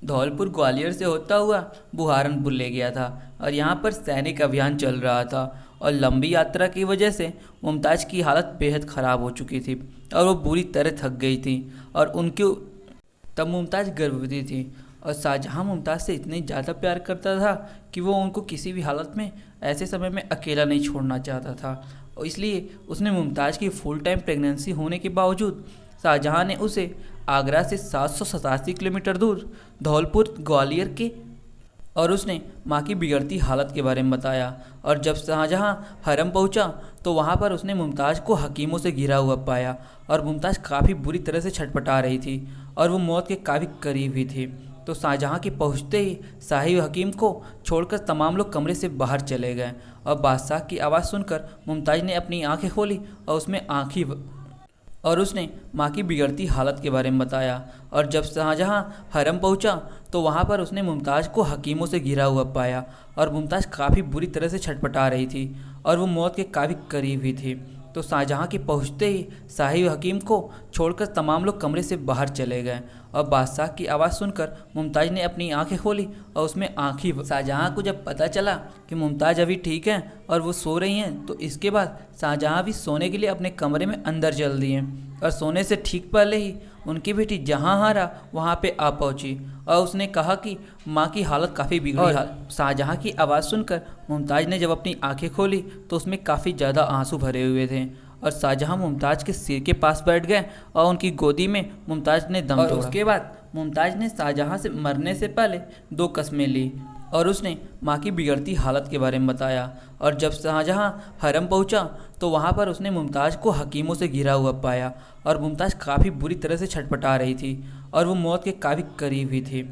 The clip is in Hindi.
धौलपुर ग्वालियर से होता हुआ बुहारनपुर ले गया था और यहाँ पर सैनिक अभियान चल रहा था। और लंबी यात्रा की वजह से मुमताज़ की हालत बेहद ख़राब हो चुकी थी और वो बुरी तरह थक गई थी। और उनकी तब मुमताज़ गर्भवती थी और शाहजहाँ मुमताज़ से इतने ज़्यादा प्यार करता था कि वो उनको किसी भी हालत में ऐसे समय में अकेला नहीं छोड़ना चाहता था। और इसलिए उसने मुमताज़ की फुल टाइम प्रेगनेंसी होने के बावजूद शाहजहाँ ने उसे आगरा से 787 किलोमीटर दूर धौलपुर ग्वालियर के और उसने माँ की बिगड़ती हालत के बारे में बताया। और जब शाहजहाँ हरम पहुँचा तो वहाँ पर उसने मुमताज़ को हकीमों से घिरा हुआ पाया और मुमताज़ काफ़ी बुरी तरह से छटपटा रही थी और वो मौत के काफ़ी करीब ही थी। तो शाहजहाँ के पहुँचते ही शाही हकीम को छोड़कर तमाम लोग कमरे से बाहर चले गए और बादशाह की आवाज़ सुनकर मुमताज़ ने अपनी आंखें खोली और उसने माँ की बिगड़ती हालत के बारे में बताया। और जब शाहजहाँ हरम पहुँचा तो वहाँ पर उसने मुमताज़ को हकीमों से घिरा हुआ पाया और मुमताज़ काफ़ी बुरी तरह से छटपटा रही थी और वो मौत के काफ़ी करीब ही थी। तो शाहजहाँ के पहुँचते ही शाही हकीम को छोड़कर तमाम लोग कमरे से बाहर चले गए और बादशाह की आवाज़ सुनकर मुमताज़ ने अपनी आंखें खोली और उसमें आँखी शाहजहाँ को जब पता चला कि मुमताज़ अभी ठीक हैं और वो सो रही हैं तो इसके बाद शाहजहाँ भी सोने के लिए अपने कमरे में अंदर चल दिए और सोने से ठीक पहले ही उनकी बेटी जहाँआरा वहाँ पे आ पहुँची और उसने कहा कि माँ की हालत काफ़ी बिगड़ी है। शाहजहाँ की आवाज़ सुनकर मुमताज़ ने जब अपनी आंखें खोली तो उसमें काफ़ी ज़्यादा आंसू भरे हुए थे और शाहजहाँ मुमताज़ के सिर के पास बैठ गए और उनकी गोदी में मुमताज़ ने दम तोड़ा। उसके बाद मुमताज़ ने शाहजहाँ से मरने से पहले 2 कस्में ली और उसने माँ की बिगड़ती हालत के बारे में बताया। और जब शाहजहाँ हरम पहुँचा तो वहाँ पर उसने मुमताज़ को हकीमों से घिरा हुआ पाया और मुमताज़ काफ़ी बुरी तरह से छटपटा रही थी और वो मौत के काफ़ी करीब ही थी।